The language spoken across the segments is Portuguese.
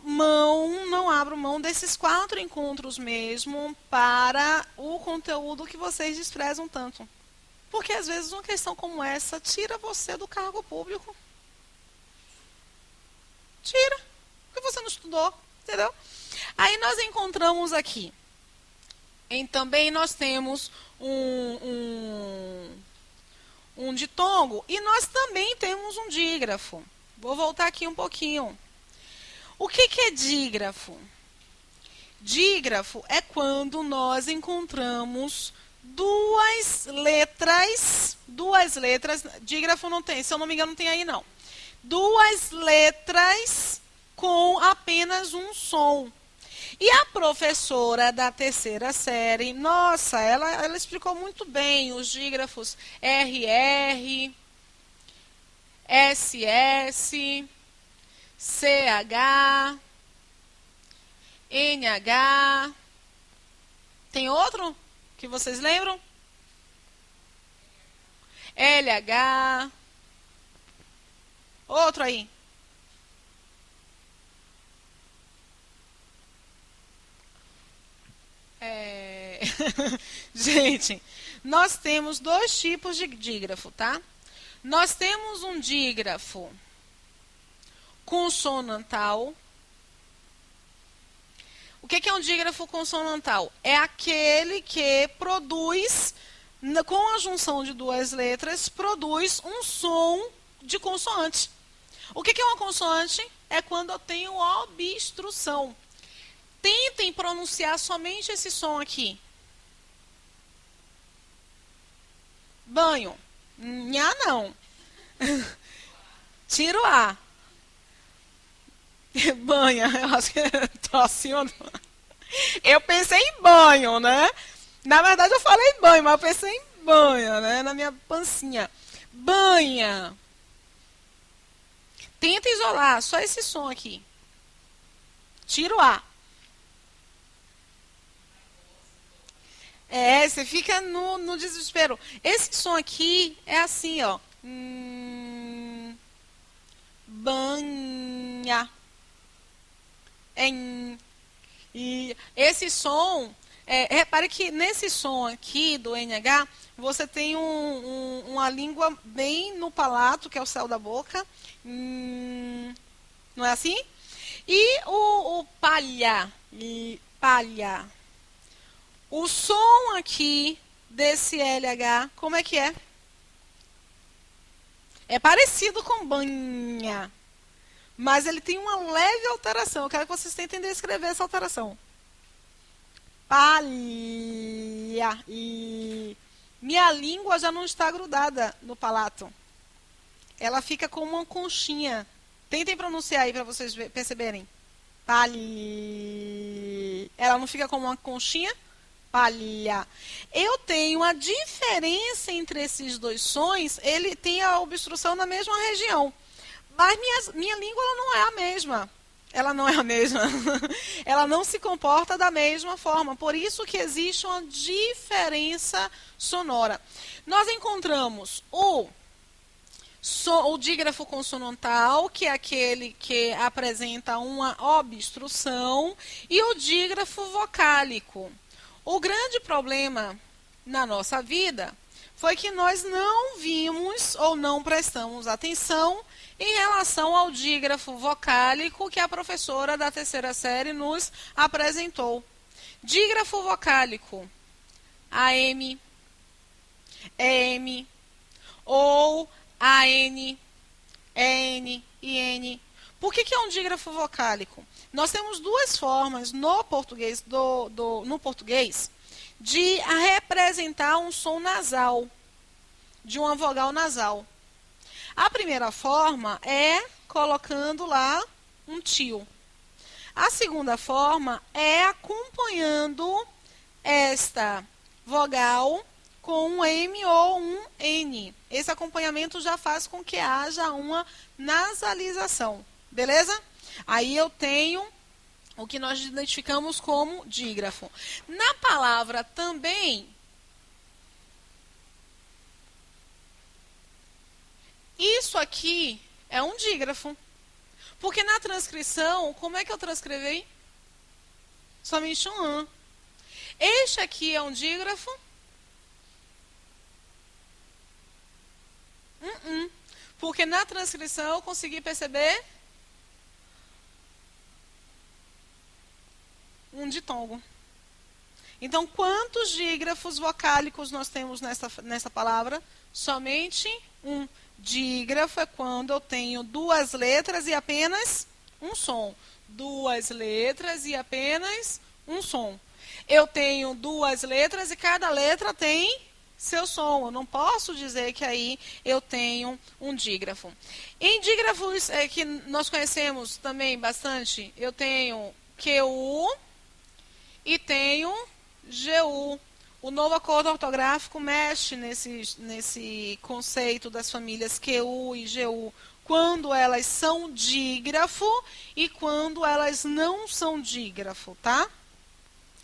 não abro mão desses 4 encontros mesmo para o conteúdo que vocês desprezam tanto. Porque às vezes uma questão como essa tira você do cargo público. Tira. Porque você não estudou, entendeu? Aí nós encontramos aqui. Também nós temos um ditongo e nós também temos um dígrafo. Vou voltar aqui um pouquinho. O que é dígrafo? Dígrafo é quando nós encontramos duas letras, dígrafo não tem, se eu não me engano não tem aí não. Duas letras com apenas um som. E a professora da 3ª série, nossa, ela explicou muito bem os dígrafos RR, SS, CH, NH. Tem outro que vocês lembram? LH. Outro aí. Gente, nós temos 2 tipos de dígrafo, tá? Nós temos um dígrafo consonantal. O que é um dígrafo consonantal? É aquele que produz, com a junção de 2 letras, produz um som de consoante. O que é uma consoante? É quando eu tenho obstrução. Tentem pronunciar somente esse som aqui. Banho. Nha não. Tira o A. Banha. Eu acho que tô acima do... Eu pensei em banho, né? Na verdade eu falei banho, mas eu pensei em banha, né? Na minha pancinha. Banha. Tenta isolar só esse som aqui. Tira o A. Você fica no desespero. Esse som aqui é assim, ó. Banha. E esse som, repare que nesse som aqui do NH, você tem uma língua bem no palato, que é o céu da boca. Não é assim? E o palha. Palha. O som aqui desse LH, como é que é? É parecido com banha, mas ele tem uma leve alteração. Eu quero que vocês tentem descrever essa alteração. Palha. E minha língua já não está grudada no palato. Ela fica como uma conchinha. Tentem pronunciar aí para vocês perceberem. Palha. Ela não fica como uma conchinha? Palha. Eu tenho a diferença entre esses 2 sons, ele tem a obstrução na mesma região. Mas minha língua ela não é a mesma. Ela não é a mesma. Ela não se comporta da mesma forma. Por isso que existe uma diferença sonora. Nós encontramos o dígrafo consonantal, que é aquele que apresenta uma obstrução, e o dígrafo vocálico. O grande problema na nossa vida foi que nós não vimos ou não prestamos atenção em relação ao dígrafo vocálico que a professora da 3ª série nos apresentou. Dígrafo vocálico, AM, EM, ou AN, EN e N. Por que é um dígrafo vocálico? Nós temos 2 formas no português, no português de representar um som nasal, de uma vogal nasal. A primeira forma é colocando lá um tio. A segunda forma é acompanhando esta vogal com um M ou um N. Esse acompanhamento já faz com que haja uma nasalização. Beleza? Aí eu tenho o que nós identificamos como dígrafo. Na palavra também, isso aqui é um dígrafo. Porque na transcrição, como é que eu transcrevi? Somente um an. Este aqui é um dígrafo? Porque na transcrição eu consegui perceber um ditongo. Então, quantos dígrafos vocálicos nós temos nessa palavra? Somente um. Dígrafo é quando eu tenho duas letras e apenas um som. Duas letras e apenas um som. Eu tenho duas letras e cada letra tem seu som. Eu não posso dizer que aí eu tenho um dígrafo. Em dígrafos que nós conhecemos também bastante, eu tenho QU e tenho GU. O novo acordo ortográfico mexe nesse conceito das famílias QU e GU, quando elas são dígrafo e quando elas não são dígrafo, tá?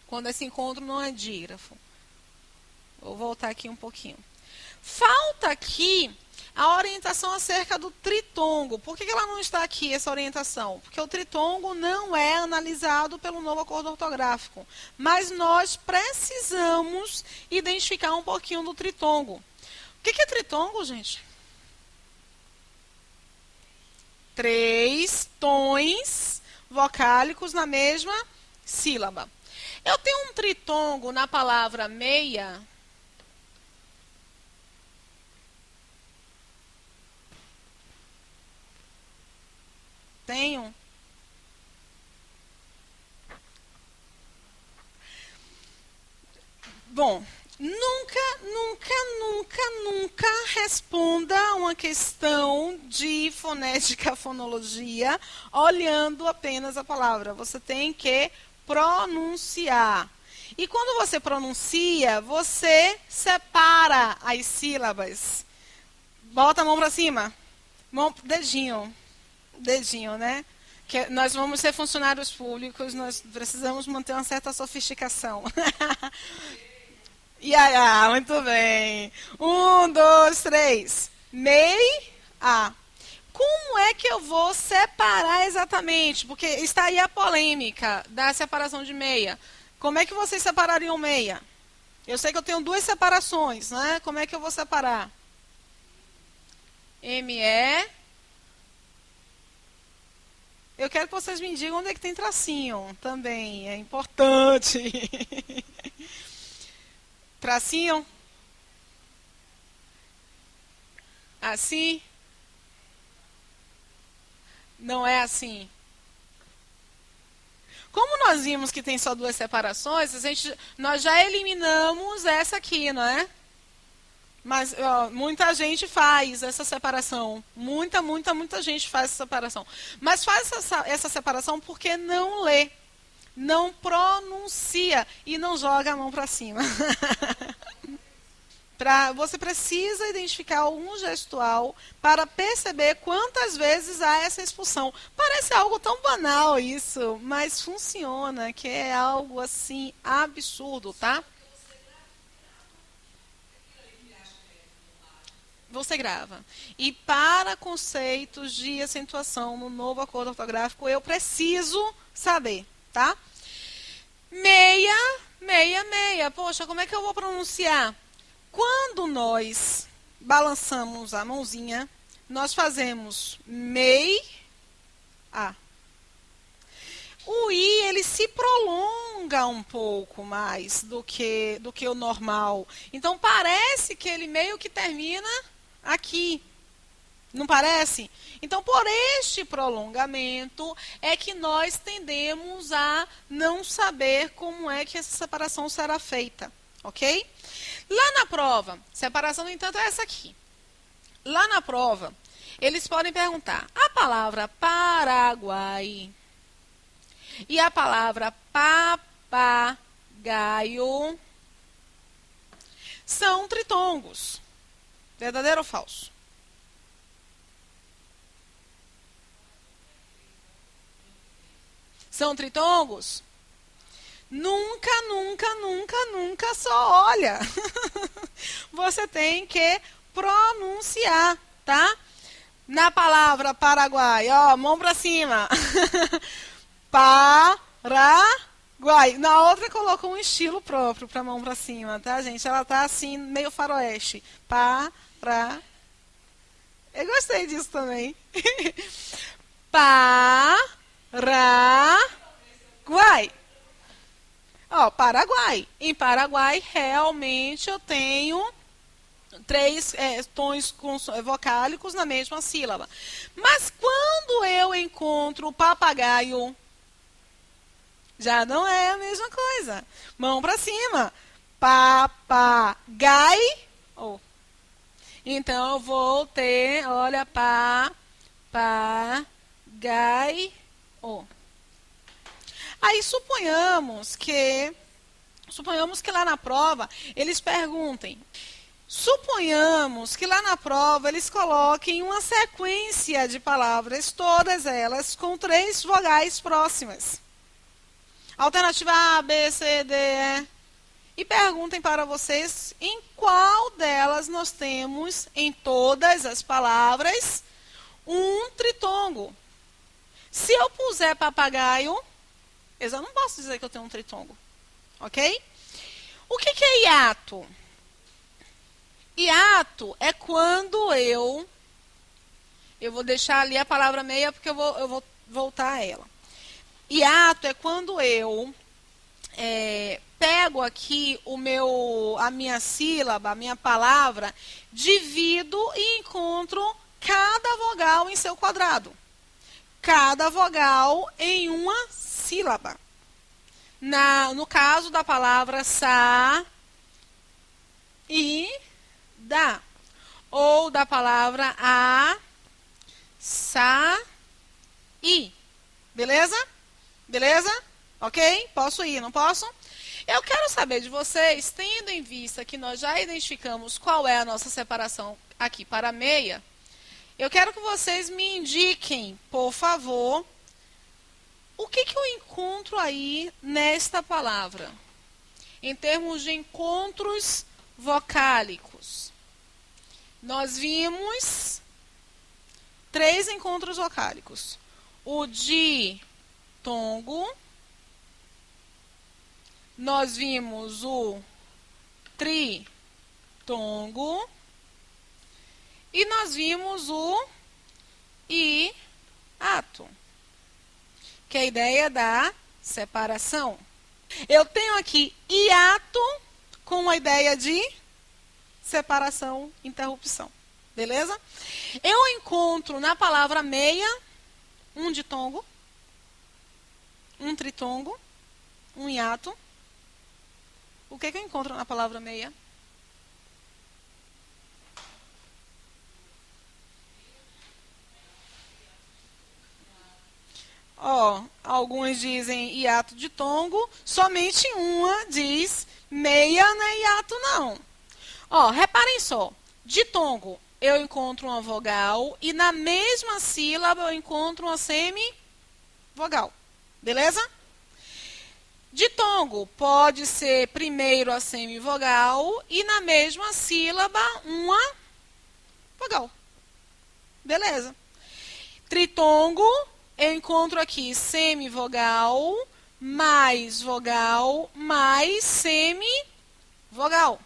Quando esse encontro não é dígrafo. Vou voltar aqui um pouquinho. Falta aqui a orientação acerca do tritongo. Por que ela não está aqui, essa orientação? Porque o tritongo não é analisado pelo novo acordo ortográfico. Mas nós precisamos identificar um pouquinho do tritongo. O que é tritongo, gente? 3 tons vocálicos na mesma sílaba. Eu tenho um tritongo na palavra meia. Tenho. Bom, nunca responda uma questão de fonética, fonologia, olhando apenas a palavra. Você tem que pronunciar. E quando você pronuncia, você separa as sílabas. Bota a mão para cima. Dedinho, né? Que nós vamos ser funcionários públicos, nós precisamos manter uma certa sofisticação. Muito bem. 1, 2, 3. Meia. Como é que eu vou separar exatamente? Porque está aí a polêmica da separação de meia. Como é que vocês separariam meia? Eu sei que eu tenho duas separações, né? Como é que eu vou separar? ME. Eu quero que vocês me digam onde é que tem tracinho também. É importante. Tracinho? Assim? Não é assim. Como nós vimos que tem só duas separações, nós já eliminamos essa aqui, não é? Mas muita gente faz essa separação. Muita gente faz essa separação. Mas faz essa separação porque não lê, não pronuncia e não joga a mão para cima. Você precisa identificar algum gestual para perceber quantas vezes há essa expulsão. Parece algo tão banal isso, mas funciona, que é algo assim absurdo, tá? Você grava. E para conceitos de acentuação no novo acordo ortográfico, eu preciso saber, tá? Meia. Poxa, como é que eu vou pronunciar? Quando nós balançamos a mãozinha, nós fazemos mei-a. O i, ele se prolonga um pouco mais do que o normal. Então, parece que ele meio que termina aqui. Não parece? Então, por este prolongamento, é que nós tendemos a não saber como é que essa separação será feita. Ok? Lá na prova, separação, no entanto, é essa aqui. Lá na prova, eles podem perguntar, a palavra Paraguai e a palavra papagaio são tritongos. Verdadeiro ou falso? São tritongos? Nunca só olha. Você tem que pronunciar, tá? Na palavra Paraguai, ó, mão pra cima. Paraguai. Na outra colocou um estilo próprio pra mão pra cima, tá, gente? Ela tá assim, meio faroeste. Para. Eu gostei disso também. Paraguai. Ó, Paraguai. Em Paraguai, realmente eu tenho três tons vocálicos na mesma sílaba. Mas quando eu encontro o papagaio, já não é a mesma coisa. Mão pra cima. Papagai. Oh. Então eu vou ter, olha, gai. Oh. Aí suponhamos que lá na prova eles perguntem. Suponhamos que lá na prova eles coloquem uma sequência de palavras, todas elas com 3 vogais próximas. Alternativa A, B, C, D, E. E perguntem para vocês em qual delas nós temos, em todas as palavras, um tritongo. Se eu puser papagaio, eu já não posso dizer que eu tenho um tritongo. Ok? O que é hiato? Hiato é quando eu vou deixar ali a palavra meia porque eu vou voltar a ela. Hiato é quando eu pego aqui a minha sílaba, a minha palavra, divido e encontro cada vogal em seu quadrado. Cada vogal em uma sílaba. No caso da palavra sa e da. Ou da palavra a, sa, i. Beleza? Beleza? Ok? Posso ir, não posso? Eu quero saber de vocês, tendo em vista que nós já identificamos qual é a nossa separação aqui para a meia, eu quero que vocês me indiquem, por favor, o que eu encontro aí nesta palavra, em termos de encontros vocálicos. Nós vimos 3 encontros vocálicos. O ditongo, nós vimos o tritongo e nós vimos o hiato, que é a ideia da separação. Eu tenho aqui hiato com a ideia de separação, interrupção. Beleza? Eu encontro na palavra meia um ditongo, um tritongo, um hiato. O que eu encontro na palavra meia? Ó, alguns dizem hiato de tongo, somente uma diz meia não é hiato não. Ó, reparem só, ditongo eu encontro uma vogal e na mesma sílaba eu encontro uma semivogal. Beleza? Ditongo pode ser primeiro a semivogal e na mesma sílaba uma vogal. Beleza? Tritongo, eu encontro aqui semivogal, mais vogal, mais semivogal.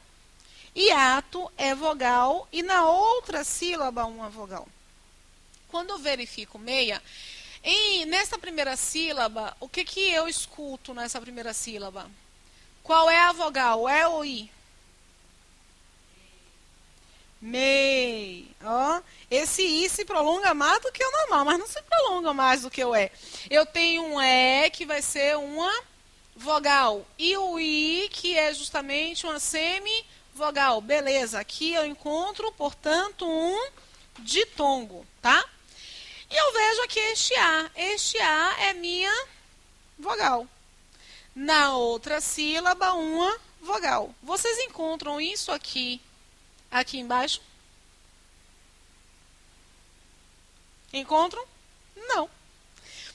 Hiato é vogal e na outra sílaba uma vogal. Quando eu verifico meia, nessa primeira sílaba, o que eu escuto nessa primeira sílaba? Qual é a vogal? É ou i? Mei. Ó, esse i se prolonga mais do que o normal, mas não se prolonga mais do que o e. Eu tenho um e que vai ser uma vogal. E o i, que é justamente uma semivogal. Beleza, aqui eu encontro, portanto, um ditongo, tá? E eu vejo aqui este A. Este A é minha vogal. Na outra sílaba, uma vogal. Vocês encontram isso aqui embaixo? Encontram? Não.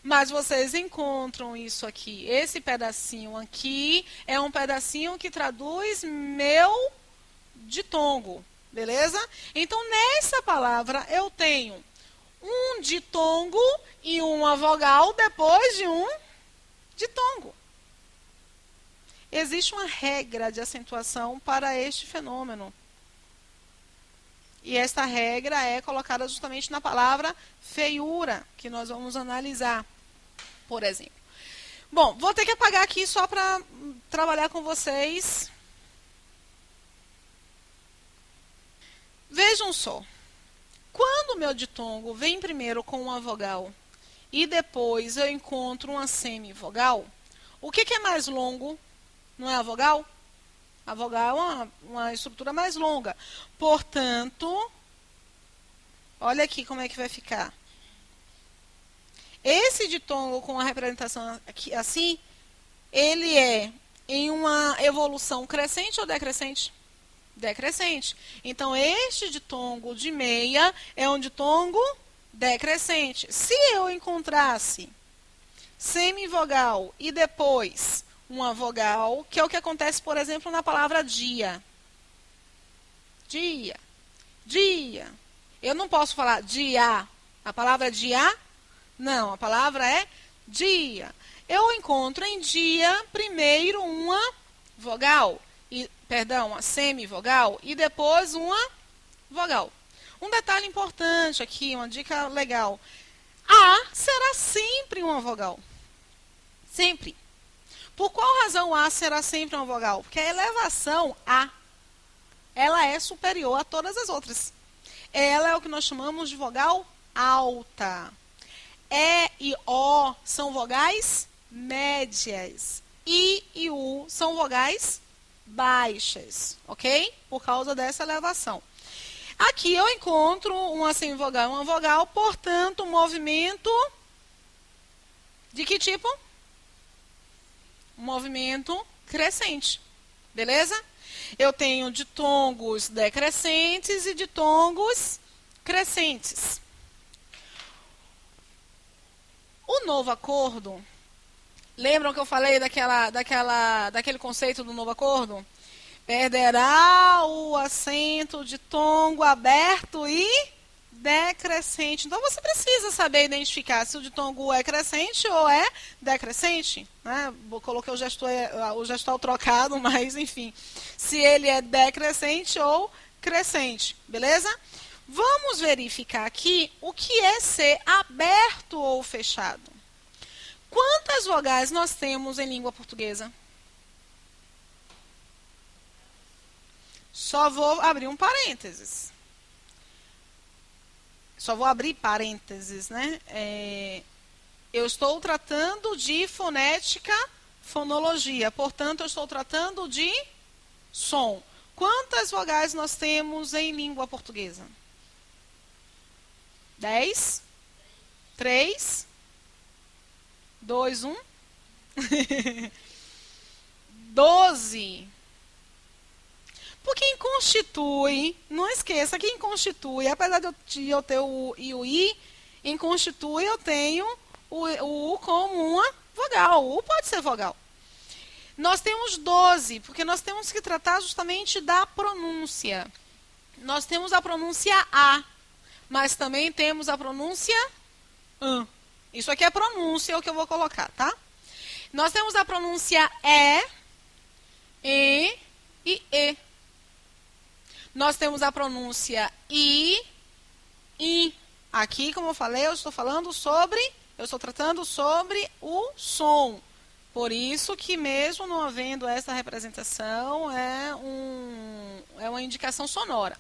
Mas vocês encontram isso aqui. Esse pedacinho aqui é um pedacinho que traduz meu ditongo. Beleza? Então, nessa palavra, eu tenho um ditongo e uma vogal depois de um ditongo. Existe uma regra de acentuação para este fenômeno. E esta regra é colocada justamente na palavra feiura, que nós vamos analisar, por exemplo. Bom, vou ter que apagar aqui só para trabalhar com vocês. Vejam só. Quando o meu ditongo vem primeiro com uma vogal e depois eu encontro uma semivogal, o que é mais longo? Não é a vogal? A vogal é uma estrutura mais longa. Portanto, olha aqui como é que vai ficar. Esse ditongo com a representação aqui, assim, ele é em uma evolução crescente ou decrescente? Decrescente. Então, este ditongo de meia é um ditongo decrescente. Se eu encontrasse semivogal e depois uma vogal, que é o que acontece, por exemplo, na palavra dia. Dia. Dia. Eu não posso falar dia. A palavra dia? Não, a palavra é dia. Eu encontro em dia primeiro uma vogal, uma semivogal e depois uma vogal. Um detalhe importante aqui, uma dica legal. A será sempre uma vogal. Sempre. Por qual razão A será sempre uma vogal? Porque a elevação A, ela é superior a todas as outras. Ela é o que nós chamamos de vogal alta. E e O são vogais médias. I e U são vogais baixas, ok? Por causa dessa elevação. Aqui eu encontro uma semivogal e uma vogal, portanto, um movimento de que tipo? Um movimento crescente, beleza? Eu tenho ditongos decrescentes e ditongos crescentes. O novo acordo, lembram que eu falei daquele conceito do novo acordo? Perderá o acento ditongo aberto e decrescente. Então, você precisa saber identificar se o ditongo é crescente ou é decrescente. Né? Coloquei o gestual trocado, mas, enfim. Se ele é decrescente ou crescente. Beleza? Vamos verificar aqui o que é ser aberto ou fechado. Quantas vogais nós temos em língua portuguesa? Só vou abrir um parênteses. Só vou abrir parênteses, né? Eu estou tratando de fonética, fonologia. Portanto, eu estou tratando de som. Quantas vogais nós temos em língua portuguesa? 10? 3? 2, 1? 12. Por quem constitui, não esqueça, quem constitui, apesar de eu ter o I e o I, em constitui eu tenho o U como uma vogal. O U pode ser vogal. Nós temos 12, porque nós temos que tratar justamente da pronúncia. Nós temos a pronúncia A, mas também temos a pronúncia AN. Isso aqui é pronúncia, é o que eu vou colocar, tá? Nós temos a pronúncia E e E. Nós temos a pronúncia I. Aqui, como eu falei, eu estou tratando sobre o som. Por isso que mesmo não havendo essa representação, é uma indicação sonora.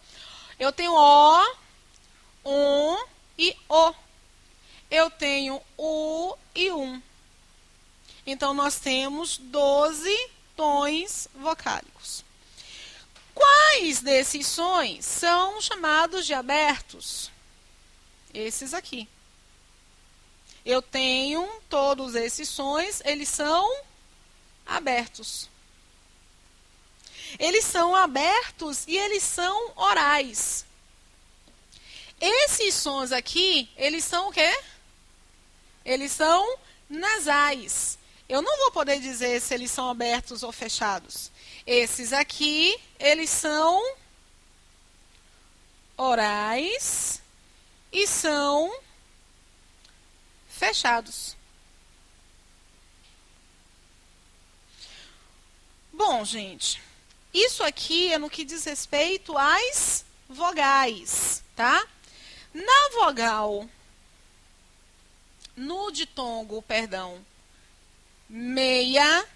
Eu tenho O, e O. Eu tenho U e Então, nós temos 12 tons vocálicos. Quais desses sons são chamados de abertos? Esses aqui. Eu tenho todos esses sons, eles são abertos. Eles são abertos e eles são orais. Esses sons aqui, eles são o quê? Eles são nasais. Eu não vou poder dizer se eles são abertos ou fechados. Esses aqui, eles são orais e são fechados. Bom, gente, isso aqui é no que diz respeito às vogais, tá? Na vogal, no ditongo, perdão, meia,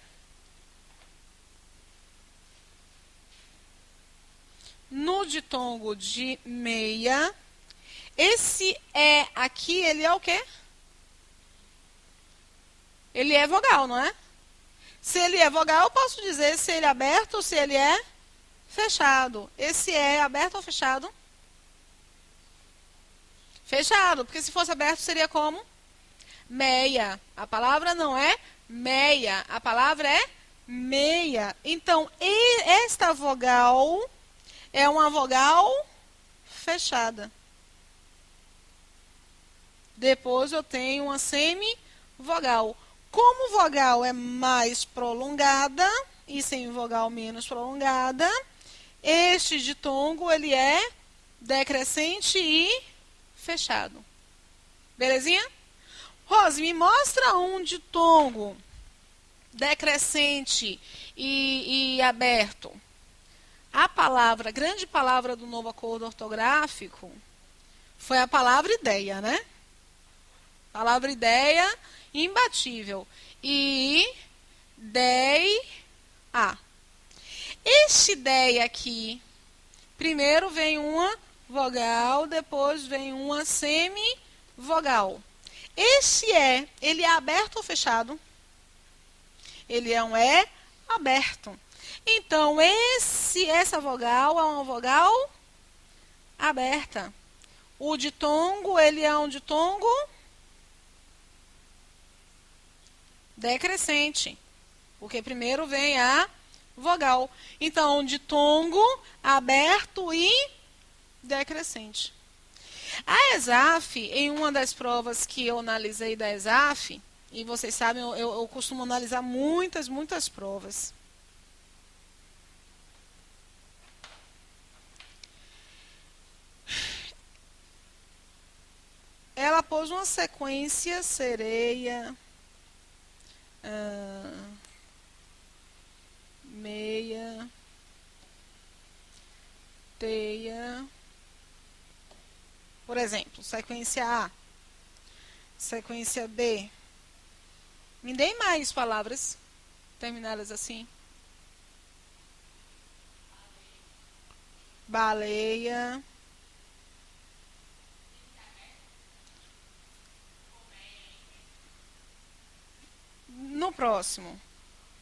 no ditongo de meia, esse é aqui, ele é o quê? Ele é vogal, não é? Se ele é vogal, eu posso dizer se ele é aberto ou se ele é fechado. Esse é aberto ou fechado? Fechado, porque se fosse aberto seria como? Meia. A palavra não é meia, a palavra é meia. Então, esta vogal é uma vogal fechada. Depois eu tenho uma semivogal. Como vogal é mais prolongada e semivogal menos prolongada, este ditongo ele é decrescente e fechado. Belezinha? Rose, me mostra um ditongo decrescente e aberto. A palavra, a grande palavra do novo acordo ortográfico foi a palavra ideia, né? Palavra ideia, imbatível. Ideia. Este ideia aqui, primeiro vem uma vogal, depois vem uma semivogal. Esse ele é aberto ou fechado? Ele é um é aberto. Então, essa vogal é uma vogal aberta. O ditongo, ele é um ditongo decrescente, porque primeiro vem a vogal. Então, ditongo aberto e decrescente. A ESAF, em uma das provas que eu analisei da ESAF, e vocês sabem, eu costumo analisar muitas provas. Ela pôs uma sequência sereia, meia, teia, por exemplo, sequência A, sequência B. Me deem mais palavras terminadas assim. Baleia. No próximo.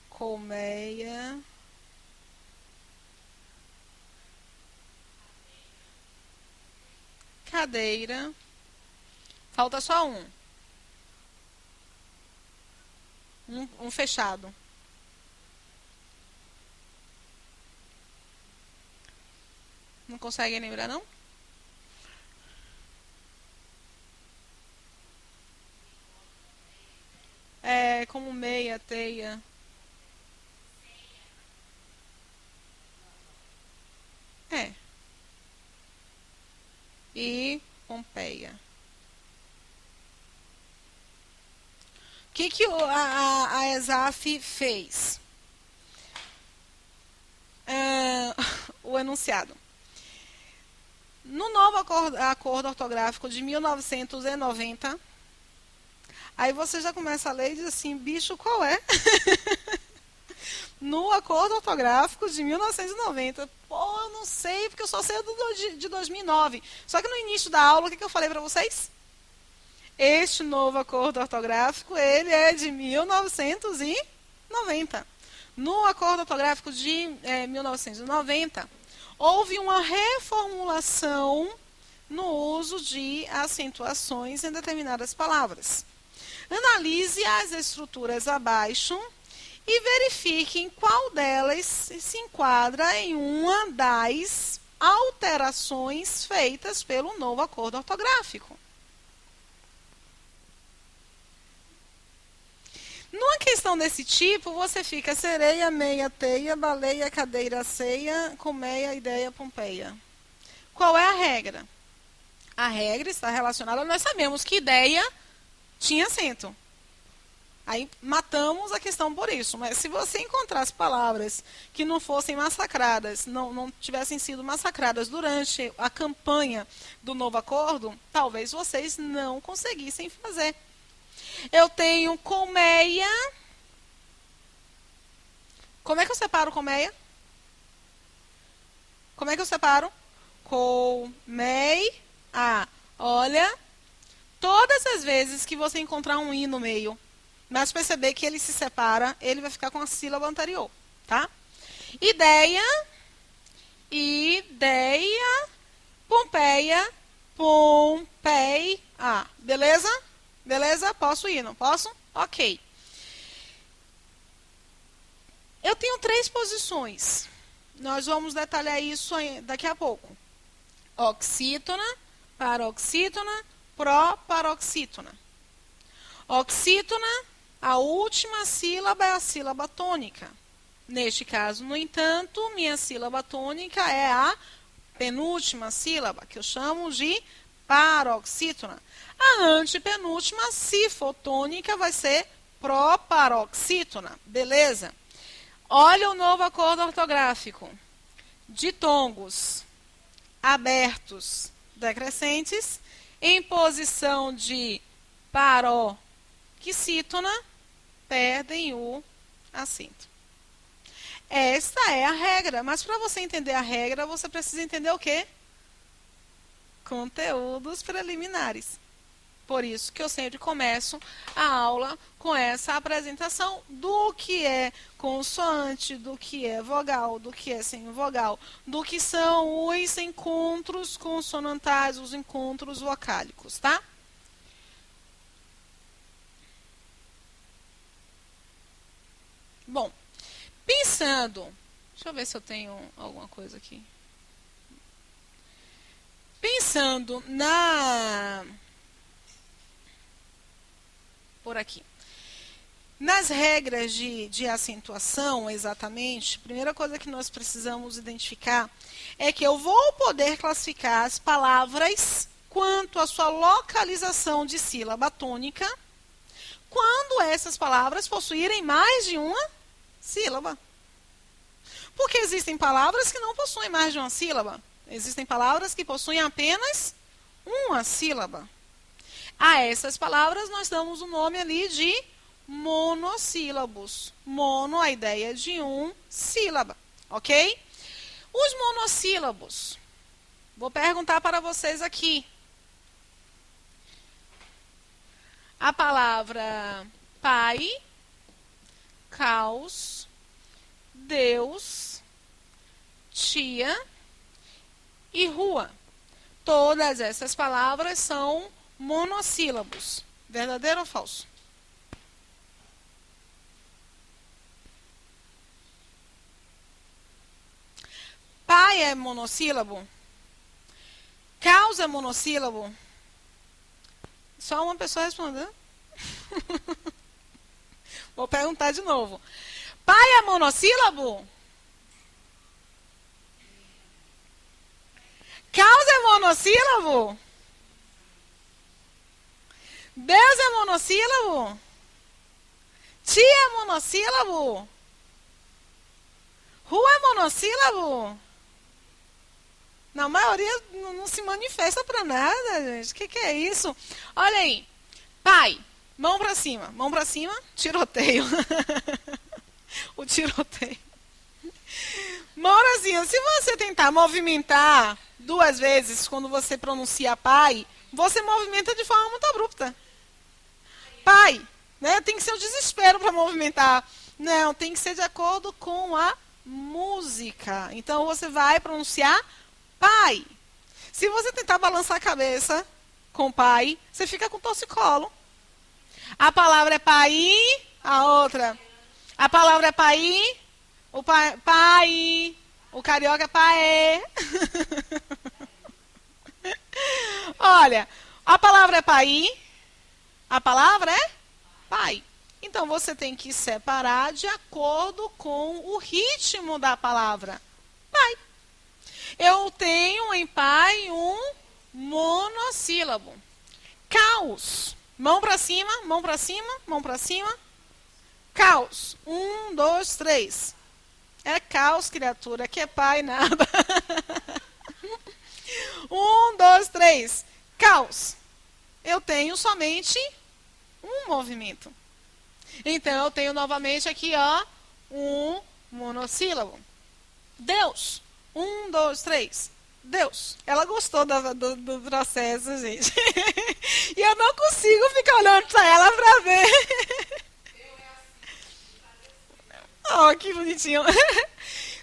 Colmeia. Cadeira. Falta só um. Um fechado. Não conseguem lembrar, não? É como meia, teia. É. E Pompeia. O que a ESAF fez? O enunciado. No novo acordo ortográfico de 1990, aí você já começa a ler e diz assim, bicho, qual é? No acordo ortográfico de 1990. Pô, eu não sei, porque eu só sei de 2009. Só que no início da aula, o que eu falei para vocês? Este novo acordo ortográfico, ele é de 1990. No acordo ortográfico de 1990, houve uma reformulação no uso de acentuações em determinadas palavras. Analise as estruturas abaixo e verifique em qual delas se enquadra em uma das alterações feitas pelo novo acordo ortográfico. Numa questão desse tipo, você fica sereia, meia, teia, baleia, cadeira, ceia, colmeia, ideia, pompeia. Qual é a regra? A regra está relacionada, nós sabemos que ideia tinha acento. Aí matamos a questão por isso. Mas se você encontrasse palavras que não fossem massacradas, não tivessem sido massacradas durante a campanha do novo acordo, talvez vocês não conseguissem fazer. Eu tenho colmeia. Como é que eu separo colmeia? Como é que eu separo? Colmeia. Olha, todas as vezes que você encontrar um i no meio, mas perceber que ele se separa, ele vai ficar com a sílaba anterior, tá? Ideia, Pompeia, Pompeia. Beleza? Beleza? Posso ir, não posso? Ok. Eu tenho 3 posições. Nós vamos detalhar isso daqui a pouco. Oxítona, paroxítona, proparoxítona. Oxítona, a última sílaba é a sílaba tônica. Neste caso, no entanto, minha sílaba tônica é a penúltima sílaba, que eu chamo de paroxítona. A antepenúltima, se for tônica, vai ser proparoxítona. Beleza? Olha o novo acordo ortográfico. Ditongos abertos decrescentes em posição de paroxítona perdem o acento. Esta é a regra, mas para você entender a regra, você precisa entender o quê? Conteúdos preliminares. Por isso que eu sempre começo a aula com essa apresentação do que é consoante, do que é vogal, do que é semivogal, do que são os encontros consonantais, os encontros vocálicos, tá? Bom, pensando... Deixa eu ver se eu tenho alguma coisa aqui. Pensando por aqui. Nas regras de acentuação, exatamente, a primeira coisa que nós precisamos identificar é que eu vou poder classificar as palavras quanto à sua localização de sílaba tônica quando essas palavras possuírem mais de uma sílaba. Porque existem palavras que não possuem mais de uma sílaba. Existem palavras que possuem apenas uma sílaba. A essas palavras nós damos o nome ali de monossílabos. Mono, a ideia de sílaba, ok? Os monossílabos. Vou perguntar para vocês aqui. A palavra pai, caos, Deus, tia e rua. Todas essas palavras são monossílabos. Verdadeiro ou falso? Pai é monossílabo? Caos é monossílabo? Só uma pessoa respondeu. Vou perguntar de novo. Pai é monossílabo? Caos é monossílabo? Deus é monossílabo? Tia é monossílabo? Rua é monossílabo? Na maioria não se manifesta para nada, gente. O que é isso? Olha aí. Pai, mão para cima, tiroteio. O tiroteio. Mão para cima. Se você tentar movimentar 2 vezes quando você pronuncia pai, você movimenta de forma muito abrupta. Pai, né? Tem que ser o desespero para movimentar. Não, tem que ser de acordo com a música. Então você vai pronunciar pai. Se você tentar balançar a cabeça com pai, você fica com torcicolo. A palavra é pai, a outra. A palavra é pai, o pai, o carioca é pai. Olha, a palavra é pai, a palavra é pai. Então você tem que separar de acordo com o ritmo da palavra. Pai. Eu tenho em pai um monossílabo. Caos. Mão pra cima, mão pra cima, mão pra cima. Caos. 1, 2, 3. É caos, criatura, que é pai, nada. 1, 2, 3. Caos. Eu tenho somente um movimento. Então, eu tenho novamente aqui, ó, um monossílabo. Deus. 1, 2, 3. Deus. Ela gostou do processo, gente. E eu não consigo ficar olhando pra ela pra ver. Oh, que bonitinho.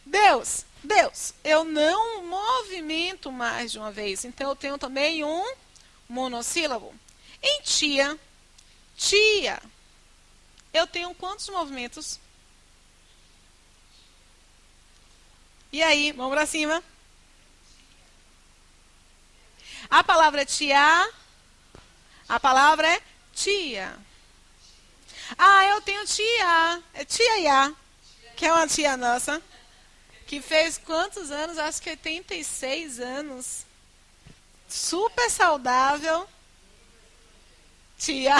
Deus. Deus. Eu não movimento mais de uma vez. Então, eu tenho também um monossílabo. Em tia. Tia. Eu tenho quantos movimentos? E aí, mão pra cima. A palavra é tia. A palavra é tia. Ah, eu tenho tia. É tia Iá, que é uma tia nossa, que fez quantos anos? Acho que 86 anos. Super saudável. Tia.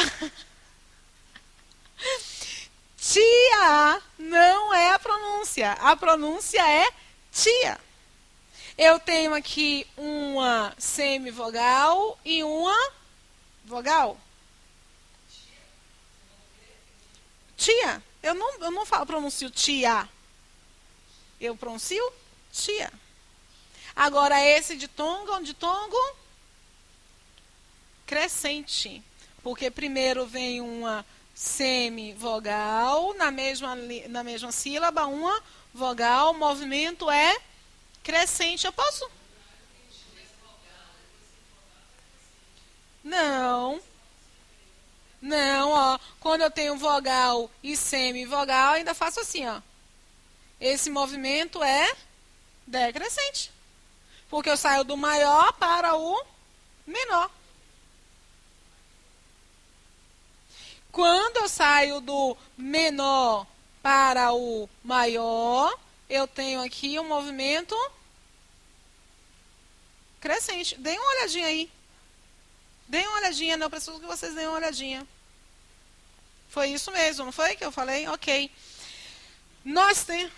Tia não é a pronúncia. A pronúncia é tia. Eu tenho aqui uma semivogal e uma vogal. Tia. Eu não pronuncio tia. Eu pronuncio tia. Agora, esse ditongo é um ditongo crescente. Porque primeiro vem uma semivogal, na mesma sílaba, uma vogal, o movimento é crescente. Eu posso? Não. Não, ó. Quando eu tenho vogal e semivogal, ainda faço assim, ó. Esse movimento é decrescente. Porque eu saio do maior para o menor. Quando eu saio do menor para o maior, eu tenho aqui um movimento crescente. Deem uma olhadinha aí. Deem uma olhadinha, não preciso que vocês deem uma olhadinha. Foi isso mesmo, não foi que eu falei? Ok. Nós temos...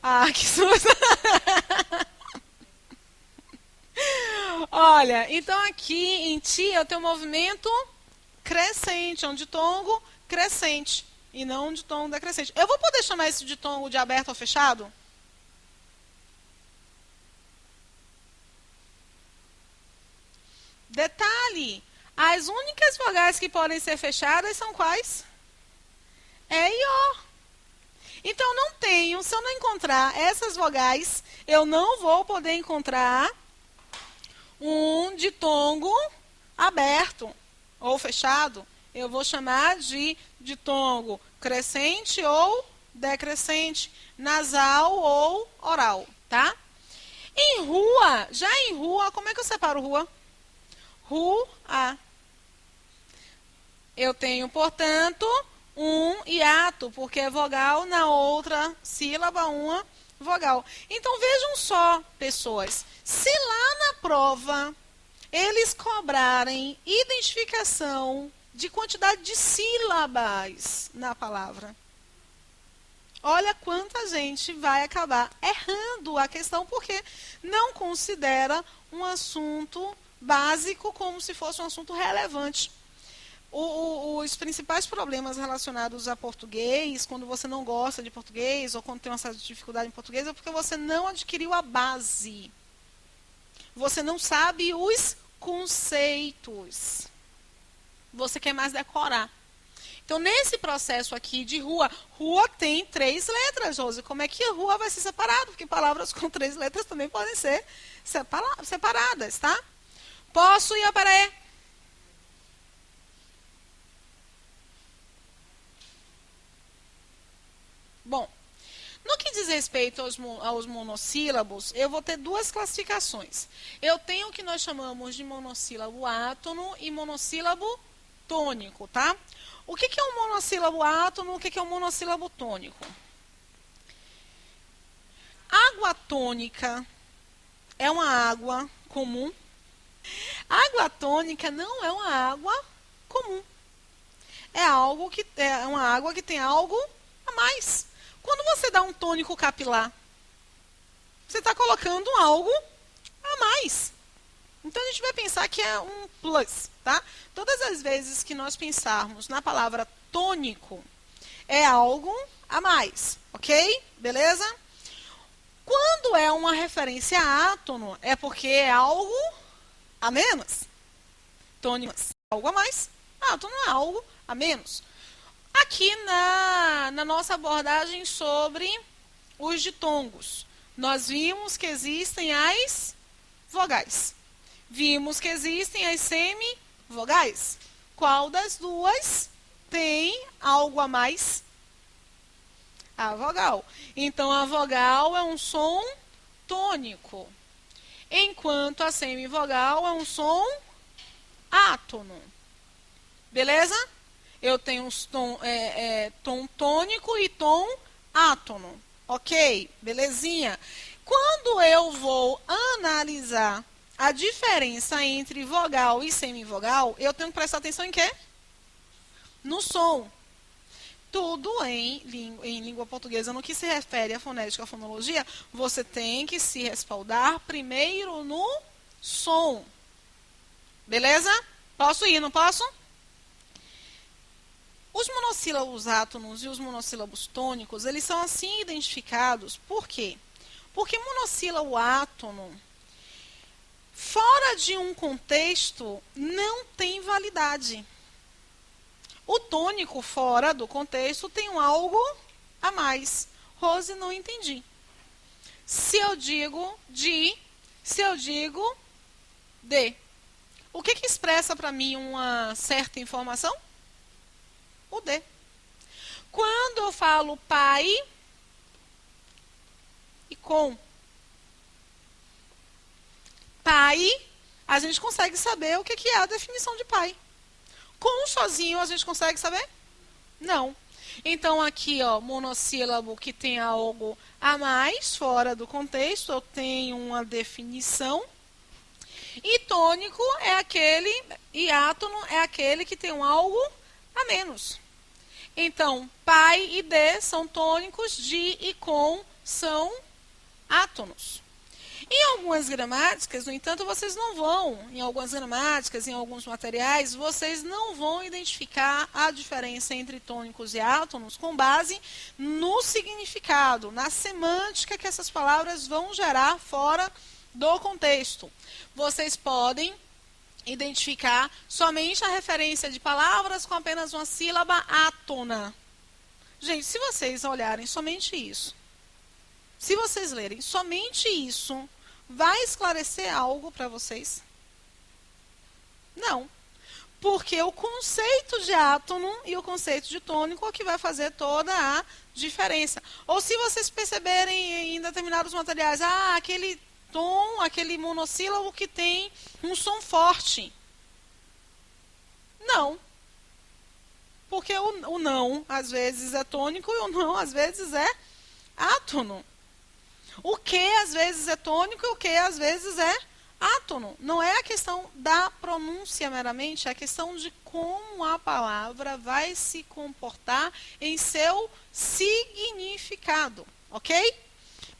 Ah, que susto! Olha, então aqui em ti eu tenho um movimento crescente, é um ditongo crescente e não um ditongo decrescente. Eu vou poder chamar esse ditongo de aberto ou fechado? Detalhe, as únicas vogais que podem ser fechadas são quais? É e O. Então, eu não tenho, se eu não encontrar essas vogais, eu não vou poder encontrar um ditongo aberto ou fechado. Eu vou chamar de ditongo crescente ou decrescente, nasal ou oral, tá? Em rua, já em rua, como é que eu separo rua? Rua. Eu tenho, portanto, um hiato, porque é vogal na outra sílaba, uma vogal. Então, vejam só, pessoas, se lá na prova eles cobrarem identificação de quantidade de sílabas na palavra, olha quanta gente vai acabar errando a questão, porque não considera um assunto básico como se fosse um assunto relevante. Os principais problemas relacionados a português, quando você não gosta de português ou quando tem uma certa dificuldade em português, é porque você não adquiriu a base. Você não sabe os conceitos. Você quer mais decorar. Então, nesse processo aqui de rua, rua tem 3 letras, Josi. Como é que a rua vai ser separada? Porque palavras com 3 letras também podem ser separadas, tá? Posso ir para E? Bom, no que diz respeito aos monossílabos, eu vou ter 2 classificações. Eu tenho o que nós chamamos de monossílabo átono e monossílabo tônico, tá? O que é um monossílabo átono? O que é um monossílabo tônico? Água tônica é uma água comum. Água tônica não é uma água comum. É algo que é uma água que tem algo a mais. Quando você dá um tônico capilar, você está colocando algo a mais. Então a gente vai pensar que é um plus, tá? Todas as vezes que nós pensarmos na palavra tônico, é algo a mais, ok? Beleza? Quando é uma referência a átono, é porque é algo a menos. Tônico é algo a mais, átono é algo a menos. Aqui na nossa abordagem sobre os ditongos, nós vimos que existem as vogais. Vimos que existem as semivogais. Qual das duas tem algo a mais? A vogal. Então, a vogal é um som tônico, enquanto a semivogal é um som átono. Beleza? Eu tenho tom tônico e tom átono. Ok? Belezinha? Quando eu vou analisar a diferença entre vogal e semivogal, eu tenho que prestar atenção em quê? No som. Tudo em língua portuguesa, no que se refere à fonética, à fonologia, você tem que se respaldar primeiro no som. Beleza? Posso ir, não posso? Os monossílabos átonos e os monossílabos tônicos, eles são assim identificados. Por quê? Porque monossílabo átono, fora de um contexto, não tem validade. O tônico, fora do contexto, tem um algo a mais. Rose, não entendi. Se eu digo de, se eu digo de, o que expressa para mim uma certa informação? O de. Quando eu falo pai e com, pai, a gente consegue saber o que é a definição de pai. Com sozinho a gente consegue saber? Não. Então aqui, ó, monossílabo que tem algo a mais fora do contexto, eu tenho uma definição. E tônico é aquele, e átono é aquele que tem um algo a menos. Então, pai e de são tônicos, de e com são átonos. Em algumas gramáticas, no entanto, vocês não vão, em algumas gramáticas, em alguns materiais, vocês não vão identificar a diferença entre tônicos e átonos com base no significado, na semântica que essas palavras vão gerar fora do contexto. Vocês podem identificar somente a referência de palavras com apenas uma sílaba átona. Gente, se vocês olharem somente isso, se vocês lerem somente isso, vai esclarecer algo para vocês? Não. Porque o conceito de átono e o conceito de tônico é o que vai fazer toda a diferença. Ou se vocês perceberem em determinados materiais, aquele tom, aquele monossílabo que tem um som forte. Não. Porque o não, às vezes, é tônico e o não, às vezes, é átono. O que, às vezes, é tônico e o que, às vezes, é átono. Não é a questão da pronúncia meramente, é a questão de como a palavra vai se comportar em seu significado. Ok?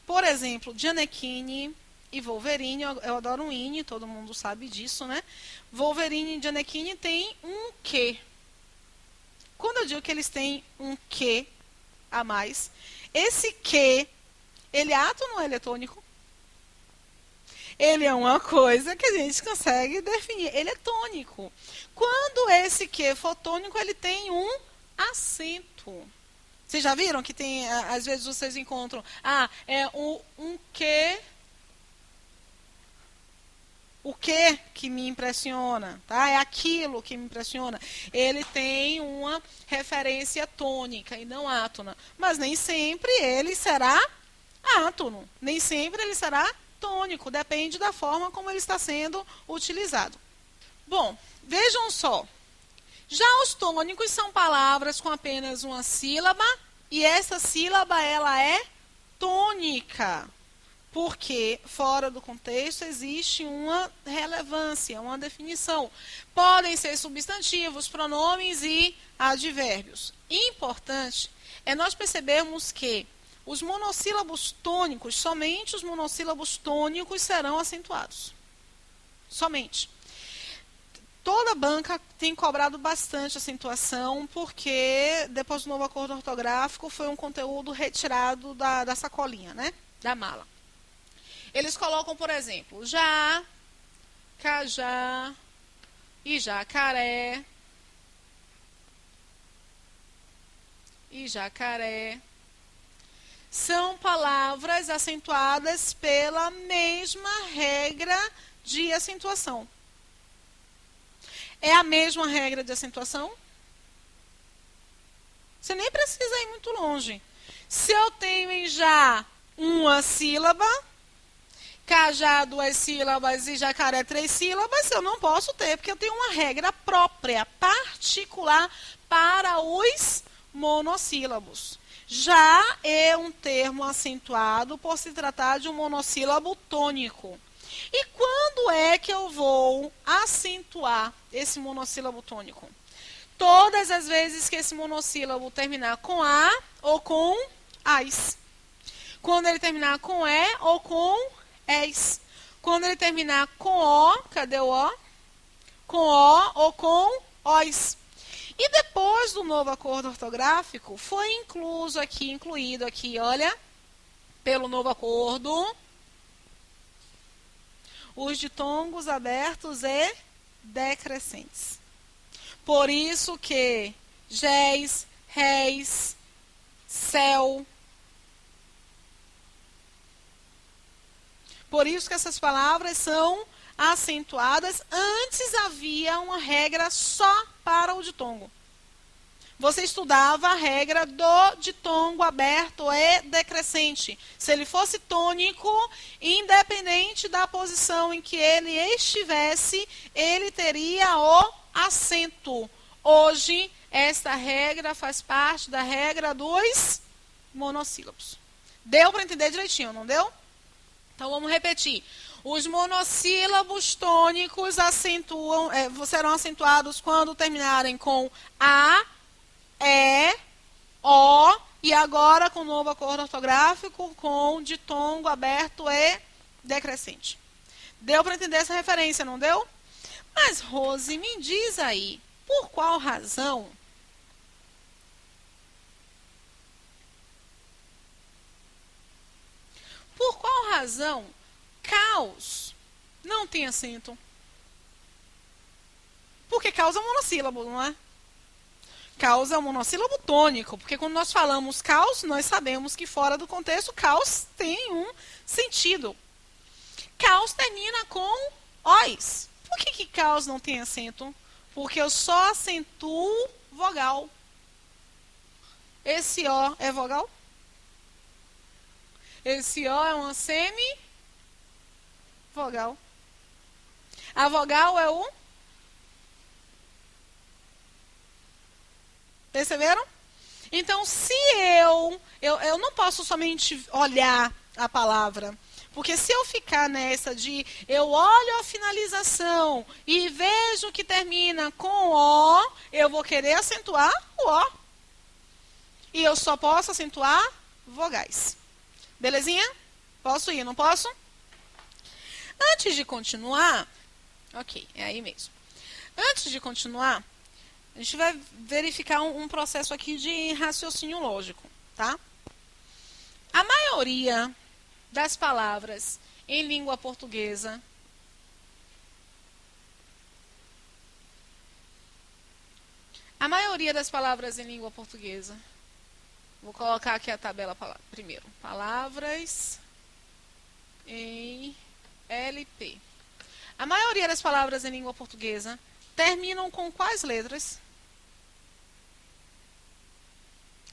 Por exemplo, Gianecchini e Wolverine, eu adoro um Ine, todo mundo sabe disso, né? Wolverine e Gianecchini têm um que. Quando eu digo que eles têm um que a mais, esse que, ele é átono ou ele é tônico? Ele é uma coisa que a gente consegue definir. Ele é tônico. Quando esse que for tônico, ele tem um acento. Vocês já viram que tem, às vezes vocês encontram, é um que... O que me impressiona, tá? É aquilo que me impressiona. Ele tem uma referência tônica e não átona. Mas nem sempre ele será átono. Nem sempre ele será tônico. Depende da forma como ele está sendo utilizado. Bom, vejam só. Já os tônicos são palavras com apenas uma sílaba. E essa sílaba, ela é tônica. porque fora do contexto existe uma relevância, uma definição. Podem ser substantivos, pronomes e advérbios. Importante é nós percebermos que os monossílabos tônicos, somente os monossílabos tônicos serão acentuados. Somente. Toda banca tem cobrado bastante acentuação, porque depois do novo acordo ortográfico foi um conteúdo retirado da sacolinha, né? Da mala. Eles colocam, por exemplo, já, cajá e jacaré. E jacaré. São palavras acentuadas pela mesma regra de acentuação. É a mesma regra de acentuação? Você nem precisa ir muito longe. Se eu tenho em já uma sílaba, cajá 2 sílabas e jacaré 3 sílabas, eu não posso ter, porque eu tenho uma regra própria, particular para os monossílabos. Já é um termo acentuado por se tratar de um monossílabo tônico. E quando é que eu vou acentuar esse monossílabo tônico? Todas as vezes que esse monossílabo terminar com A ou com AS. Quando ele terminar com E ou com ES. Quando ele terminar com O, cadê o O? Com O ou com OS. E depois do novo acordo ortográfico, foi incluído aqui, olha, pelo novo acordo, os ditongos abertos e decrescentes. Por isso que géis, réis, céu. Por isso que essas palavras são acentuadas. Antes havia uma regra só para o ditongo. Você estudava a regra do ditongo aberto e decrescente. Se ele fosse tônico, independente da posição em que ele estivesse, ele teria o acento. Hoje, esta regra faz parte da regra dos monossílabos. Deu para entender direitinho, não deu? Então, vamos repetir. Os monossílabos tônicos serão acentuados quando terminarem com A, E, O, e agora com o novo acordo ortográfico com ditongo aberto e decrescente. Deu para entender essa referência, não deu? Mas, Rose, me diz aí, por qual razão caos não tem acento? Porque caos é um monossílabo, não é? Caos é um monossílabo tônico, porque quando nós falamos caos, nós sabemos que fora do contexto, caos tem um sentido. Caos termina com OS. Por que caos não tem acento? Porque eu só acentuo vogal. Esse O é vogal? Esse O é uma semi-vogal. A vogal é o... Perceberam? Então, se eu não posso somente olhar a palavra, porque se eu ficar nessa de eu olho a finalização e vejo que termina com O, eu vou querer acentuar o O. E eu só posso acentuar vogais. Belezinha? Posso ir, não posso? Antes de continuar, ok, é aí mesmo. Antes de continuar, a gente vai verificar um processo aqui de raciocínio lógico, tá? A maioria das palavras em língua portuguesa vou colocar aqui a tabela primeiro. Palavras em LP. A maioria das palavras em língua portuguesa terminam com quais letras?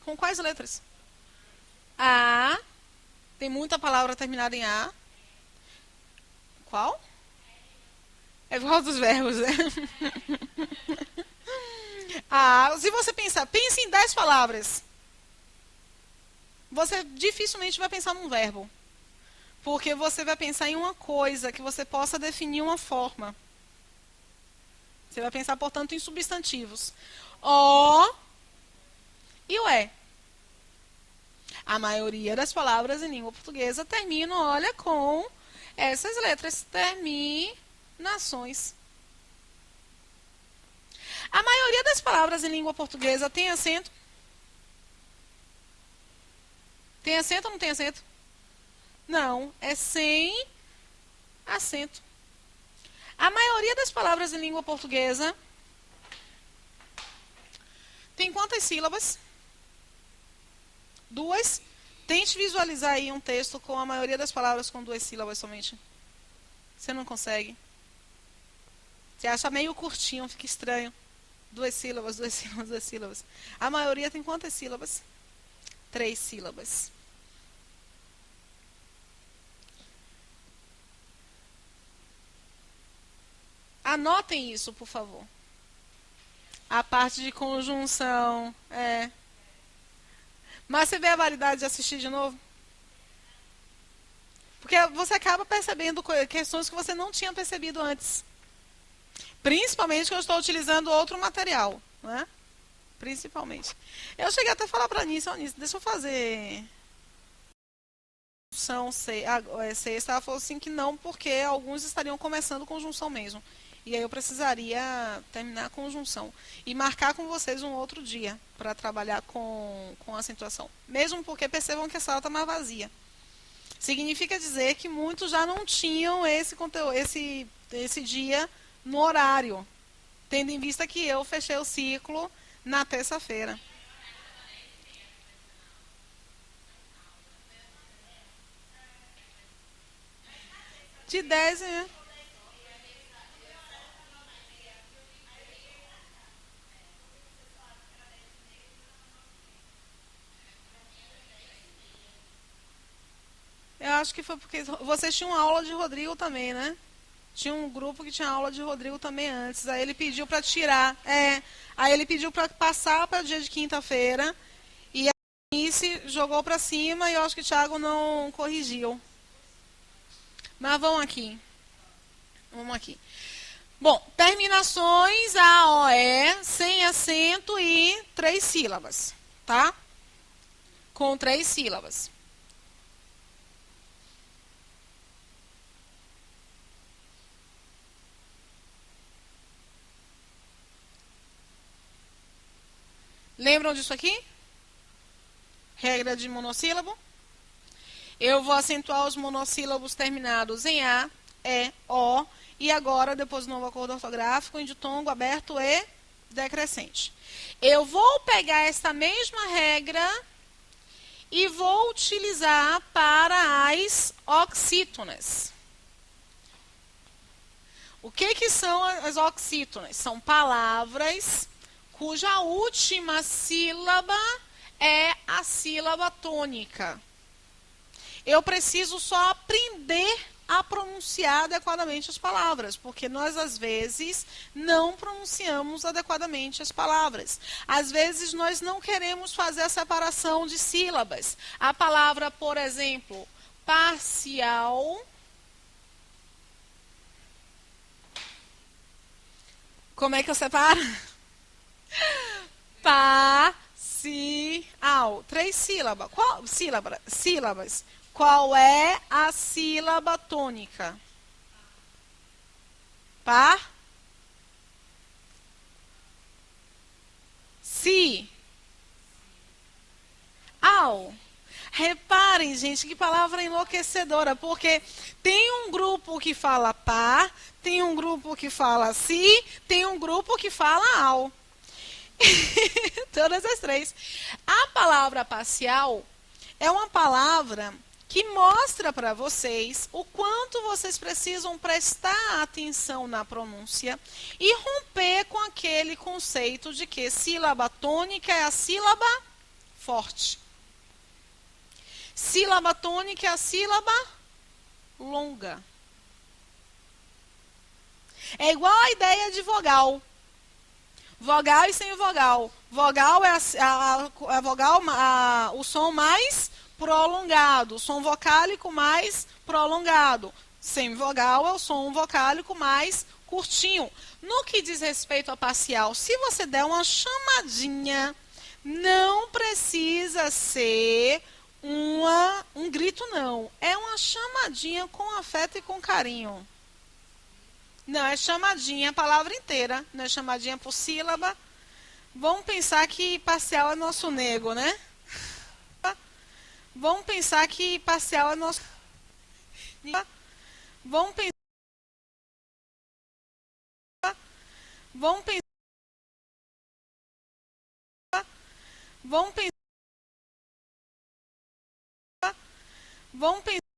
Com quais letras? A. Tem muita palavra terminada em A. Qual? É igual dos verbos, né? A. Se você pensar, pense em 10 palavras. Você dificilmente vai pensar num verbo. Porque você vai pensar em uma coisa que você possa definir uma forma. Você vai pensar, portanto, em substantivos. O e o é. A maioria das palavras em língua portuguesa terminam, olha, com essas letras, terminações. A maioria das palavras em língua portuguesa tem acento? Tem acento ou não tem acento? Não, é sem acento. A maioria das palavras em língua portuguesa tem quantas sílabas? 2. Tente visualizar aí um texto com a maioria das palavras com 2 sílabas somente. Você não consegue. Você acha meio curtinho, fica estranho. 2 sílabas, 2 sílabas, 2 sílabas. A maioria tem quantas sílabas? 3 sílabas. Anotem isso, por favor. A parte de conjunção. Mas você vê a validade de assistir de novo? Porque você acaba percebendo questões que você não tinha percebido antes. Principalmente que eu estou utilizando outro material, né? Principalmente. Eu cheguei até a falar para a Anícia, deixa eu fazer conjunção sexta. Ela falou assim que não, porque alguns estariam começando conjunção mesmo. E aí eu precisaria terminar a conjunção. E marcar com vocês um outro dia para trabalhar com acentuação. Mesmo porque percebam que a sala está mais vazia. Significa dizer que muitos já não tinham esse conteúdo, esse dia no horário. Tendo em vista que eu fechei o ciclo na terça-feira. De 10, né? Eu acho que foi porque vocês tinham aula de Rodrigo também, né? Tinha um grupo que tinha aula de Rodrigo também antes. Aí ele pediu para tirar. Aí ele pediu para passar para o dia de quinta-feira. E a Nice jogou para cima e eu acho que o Thiago não corrigiu. Mas vamos aqui. Vamos aqui. Bom, terminações A, O, E, sem acento e 3 sílabas, tá? Com 3 sílabas. Lembram disso aqui? Regra de monossílabo. Eu vou acentuar os monossílabos terminados em A, E, O. E agora, depois do novo acordo ortográfico, em ditongo aberto e decrescente. Eu vou pegar esta mesma regra e vou utilizar para as oxítonas. O que são as oxítonas? São palavras cuja última sílaba é a sílaba tônica. Eu preciso só aprender a pronunciar adequadamente as palavras, porque nós, às vezes, não pronunciamos adequadamente as palavras. Às vezes, nós não queremos fazer a separação de sílabas. A palavra, por exemplo, parcial. Como é que eu separo? Parcial. 3 sílabas. Sílabas. Qual é a sílaba tônica? Par. Si. Ao. Reparem, gente, que palavra enlouquecedora, porque tem um grupo que fala par, tem um grupo que fala si, tem um grupo que fala ao. Todas as 3. A palavra parcial é uma palavra que mostra para vocês o quanto vocês precisam prestar atenção na pronúncia e romper com aquele conceito de que sílaba tônica é a sílaba forte. Sílaba tônica é a sílaba longa. É igual a ideia de vogal. Vogal e sem vogal. Vogal é a vogal, o som mais prolongado. Som vocálico mais prolongado. Semivogal é o som vocálico mais curtinho. No que diz respeito a parcial, se você der uma chamadinha, não precisa ser um grito, não. É uma chamadinha com afeto e com carinho. Não, é chamadinha a palavra inteira. Não é chamadinha por sílaba. Vamos pensar que parcial é nosso nego, né? Vamos pensar que parcial é nosso... Vamos pensar... Vamos pensar... Vamos pensar... Vamos pensar...